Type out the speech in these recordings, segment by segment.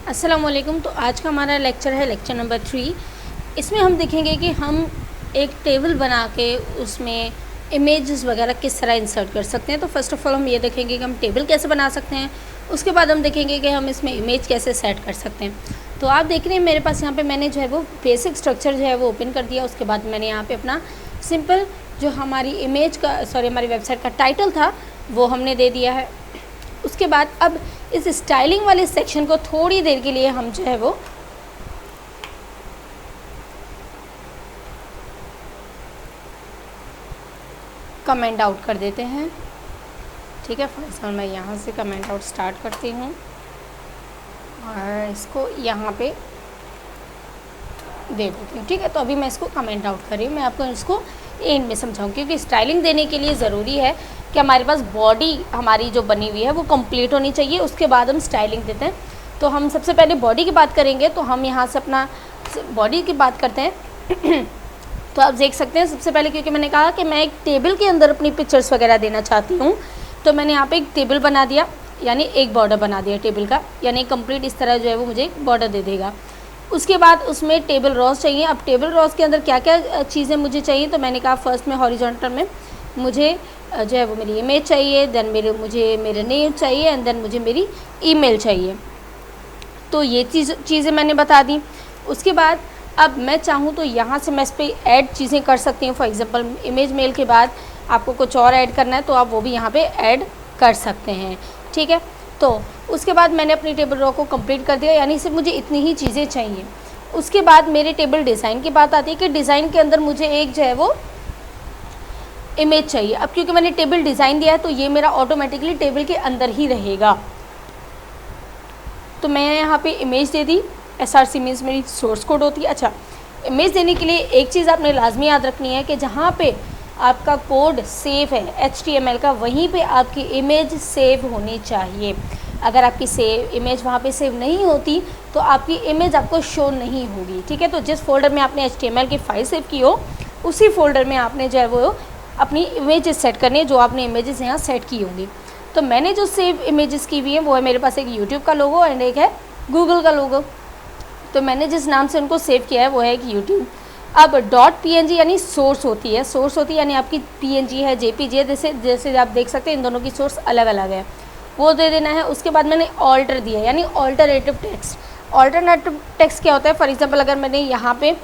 अस्सलामुअलैकुम। तो आज का हमारा लेक्चर है लेक्चर नंबर 3। इसमें हम देखेंगे कि हम एक टेबल बना के उसमें इमेजेस वगैरह किस तरह इंसर्ट कर सकते हैं। तो फर्स्ट ऑफ ऑल हम ये देखेंगे कि हम टेबल कैसे बना सकते हैं। उसके बाद हम देखेंगे कि हम इसमें इमेज कैसे सेट कर सकते हैं। तो आप देख रहे हैं मेरे पास यहाँ पे मैंने जो है वो बेसिक स्ट्रक्चर जो है वो ओपन कर दिया। उसके बाद मैंने यहाँ पे अपना सिंपल जो हमारी हमारी वेबसाइट का टाइटल था वो हमने दे दिया है। उसके बाद अब इस स्टाइलिंग वाले सेक्शन को थोड़ी देर के लिए हम जो है वो कमेंट आउट कर देते हैं। ठीक है, फॉर एग्जाम्पल मैं यहाँ से कमेंट आउट स्टार्ट करती हूँ और इसको यहाँ पे दे देती हूँ। ठीक है, तो अभी मैं इसको कमेंट आउट कर रही हूँ। मैं आपको इसको एंड में समझाऊँ क्योंकि स्टाइलिंग देने के लिए ज़रूरी है कि हमारे पास बॉडी हमारी जो बनी हुई है वो कंप्लीट होनी चाहिए। उसके बाद हम स्टाइलिंग देते हैं। तो हम सबसे पहले बॉडी की बात करेंगे। तो हम यहाँ से अपना बॉडी की बात करते हैं। तो आप देख सकते हैं सबसे पहले, क्योंकि मैंने कहा कि मैं एक टेबल के अंदर अपनी पिक्चर्स वगैरह देना चाहती हूँ, तो मैंने यहाँ पे एक टेबल बना दिया, यानी एक बॉर्डर बना दिया टेबल का, यानी कंप्लीट इस तरह जो है वो मुझे एक बॉर्डर दे देगा। उसके बाद उसमें टेबल रॉज चाहिए। अब टेबल रॉज के अंदर क्या क्या चीज़ें मुझे चाहिए, तो मैंने कहा फर्स्ट में हॉरिजॉन्टल में मुझे जो है वो मेरी इमेज चाहिए, देन मुझे मेरे नेम चाहिए एंड देन मुझे मेरी ईमेल चाहिए। तो ये चीज़ें मैंने बता दी। उसके बाद अब मैं चाहूँ तो यहाँ से मैं इस पर ऐड चीज़ें कर सकती हूँ। फॉर एग्जांपल इमेज मेल के बाद आपको कुछ और ऐड करना है तो आप वो भी यहाँ पे ऐड कर सकते हैं। ठीक है, तो उसके बाद मैंने अपनी टेबल रॉ को कंप्लीट कर दिया, यानी सिर्फ मुझे इतनी ही चीज़ें चाहिए। उसके बाद मेरे टेबल डिज़ाइन की बात आती है कि डिज़ाइन के अंदर मुझे एक जो है वो इमेज चाहिए। अब क्योंकि मैंने टेबल डिज़ाइन दिया है तो ये मेरा ऑटोमेटिकली टेबल के अंदर ही रहेगा। तो मैं यहाँ पे इमेज दे दी। SRC मीन्स मेरी सोर्स कोड होती है। अच्छा, इमेज देने के लिए एक चीज़ आपने लाजमी याद रखनी है कि जहाँ पे आपका कोड सेव है HTML का, वहीं पे आपकी इमेज सेव होनी चाहिए। अगर आपकी इमेज वहाँ पे सेव नहीं होती तो आपकी इमेज आपको शो नहीं होगी। ठीक है, तो जिस फोल्डर में आपने HTML की फ़ाइल सेव की हो उसी फोल्डर में आपने जो है वो अपनी इमेजेस सेट करनी है, जो आपने इमेजेस यहाँ सेट की होंगी। तो मैंने जो सेव इमेजेस की हुई है वो है मेरे पास एक यूट्यूब का लोगो एंड एक है गूगल का लोगो। तो मैंने जिस नाम से उनको सेव किया है वो है एक यूट्यूब। अब .png यानी सोर्स होती है, यानी आपकी PNG है, JPG है, जैसे आप देख सकते हैं इन दोनों की सोर्स अलग अलग है, वो दे देना है। उसके बाद मैंने ऑल्टर दिया यानी ऑल्टरनेटिव टेक्स्ट क्या होता है। फॉर एग्जांपल अगर मैंने यहाँ पे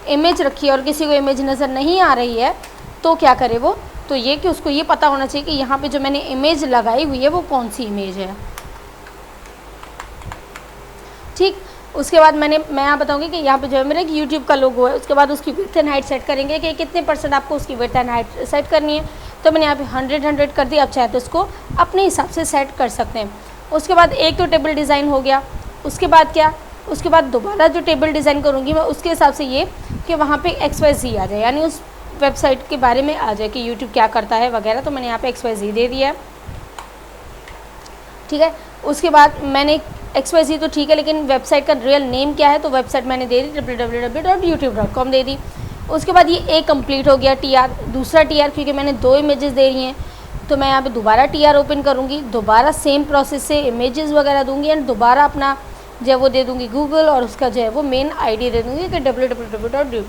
इमेज रखी है और किसी को इमेज नज़र नहीं आ रही है तो क्या करे वो, तो ये कि उसको ये पता होना चाहिए कि यहाँ पे जो मैंने इमेज लगाई हुई है वो कौन सी इमेज है। ठीक, उसके बाद मैं यहाँ बताऊँगी कि यहाँ पे जो है मेरा यूट्यूब का लोगो है। उसके बाद उसकी विड्थ एंड हाइट सेट करेंगे कि कितने % आपको उसकी विड्थ एंड हाइट सेट करनी है। तो मैंने यहाँ पे 100 कर दी। आप चाहे तो इसको अपने हिसाब से सेट कर सकते हैं। उसके बाद एक तो टेबल डिज़ाइन हो गया। उसके बाद क्या, उसके बाद दोबारा जो टेबल डिज़ाइन करूँगी मैं उसके हिसाब से ये कि वहाँ पर XYZ आ जाए, यानी उस वेबसाइट के बारे में आ जाए कि यूट्यूब क्या करता है वगैरह। तो मैंने यहाँ पे XYZ दे दिया है। ठीक है, उसके बाद मैंने XYZ तो ठीक है, लेकिन वेबसाइट का रियल नेम क्या है तो वेबसाइट मैंने दे दी www.youtube.com दे दी। उसके बाद ये एक कंप्लीट हो गया। TR, दूसरा TR, क्योंकि मैंने 2 इमेजेस दे रही हैं तो मैं यहाँ पे दोबारा TR ओपन करूँगी, दोबारा सेम प्रोसेस से इमेजेस वगैरह दूँगी एंड दोबारा अपना जो है वो दे दूँगी गूगल और उसका जो है वो मेन ID दे दूँगी कि www.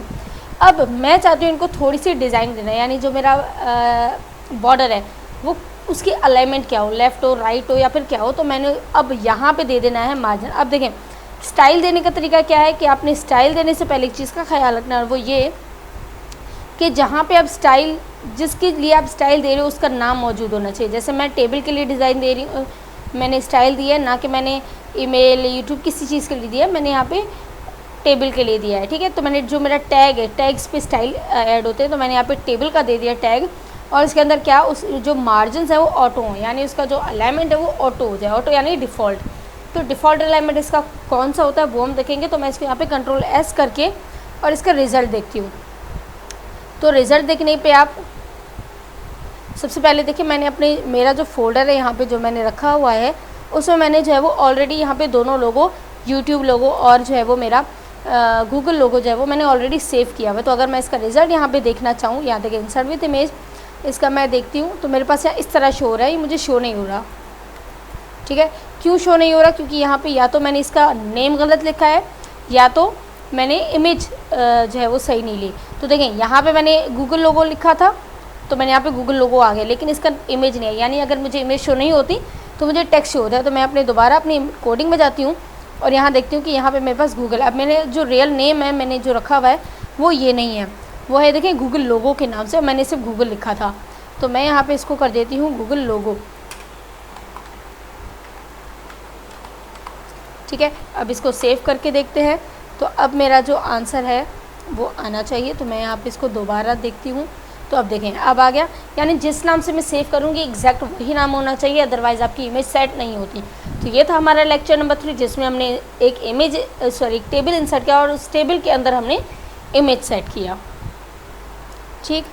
अब मैं चाहती हूँ इनको थोड़ी सी डिज़ाइन देना, यानी जो मेरा बॉर्डर है वो उसकी अलाइनमेंट क्या हो, लेफ़्ट हो, राइट हो या फिर क्या हो। तो मैंने अब यहाँ पे दे देना है मार्जिन। अब देखें स्टाइल देने का तरीका क्या है कि आपने स्टाइल देने से पहले एक चीज़ का ख्याल रखना है, और वो ये कि जहाँ पे आप स्टाइल, जिसके लिए आप स्टाइल दे रहे हो उसका नाम मौजूद होना चाहिए। जैसे मैं टेबल के लिए डिज़ाइन दे रही हूँ, मैंने स्टाइल दिया है, ना कि मैंने ईमेल यूट्यूब किसी चीज़ के लिए दिया है, मैंने यहाँ पे टेबल के लिए दिया है। ठीक है, तो मैंने जो मेरा टैग है, टैग्स पे स्टाइल ऐड होते हैं, तो मैंने यहाँ पे टेबल का दे दिया टैग, और इसके अंदर क्या उस जो मार्जिन है वो ऑटो हो, यानी उसका जो अलाइनमेंट है वो ऑटो हो जाए। ऑटो यानी डिफ़ॉल्ट। तो डिफ़ॉल्ट अलाइनमेंट इसका कौन सा होता है वो हम देखेंगे। तो मैं इसको यहाँ पे Ctrl+S करके और इसका रिज़ल्ट देखती हूँ। तो रिज़ल्ट देखने पे आप सबसे पहले देखिए मैंने मेरा जो फोल्डर है यहाँ पे जो मैंने रखा हुआ है उसमें मैंने जो है वो ऑलरेडी यहाँ पे दोनों लोगो, यूट्यूब लोगो और जो है वो मेरा गूगल लोगो जो है वो मैंने ऑलरेडी सेव किया हुआ है। तो अगर मैं इसका रिज़ल्ट यहाँ पे देखना चाहूँ, यहाँ देखिए इंसर्ट विद इमेज, इसका मैं देखती हूँ तो मेरे पास यहाँ इस तरह शो हो रहा है, ये मुझे शो नहीं हो रहा। ठीक है। क्यों शो नहीं हो रहा? क्योंकि यहाँ पे या तो मैंने इसका नेम गलत लिखा है या तो मैंने इमेज जो है वो सही नहीं ली। तो देखें यहाँ पे मैंने गूगल लोगो लिखा था तो मैंने यहाँ पे गूगल लोगो आ गया, लेकिन इसका इमेज नहीं है। यानी अगर मुझे इमेज शो नहीं होती तो मुझे टेक्स्ट शो होता है। तो मैं अपने दोबारा अपनी कोडिंग में जाती हूँ और यहाँ देखती हूँ कि यहाँ पे मेरे पास गूगल, अब मैंने जो रियल नेम है मैंने जो रखा हुआ है वो ये नहीं है, वो है देखें गूगल लोगो के नाम से, मैंने सिर्फ गूगल लिखा था। तो मैं यहाँ पे इसको कर देती हूँ गूगल लोगो। ठीक है, अब इसको सेव करके देखते हैं। तो अब मेरा जो आंसर है वो आना चाहिए। तो मैं यहाँ पे इसको दोबारा देखती हूँ तो अब देखें अब आ गया। यानी जिस नाम से मैं सेव करूँगी एग्जैक्ट वही नाम होना चाहिए, अदरवाइज़ आपकी इमेज सेट नहीं होती। तो ये था हमारा लेक्चर नंबर 3 जिसमें हमने एक एक टेबल इंसर्ट किया और उस टेबल के अंदर हमने इमेज सेट किया। ठीक।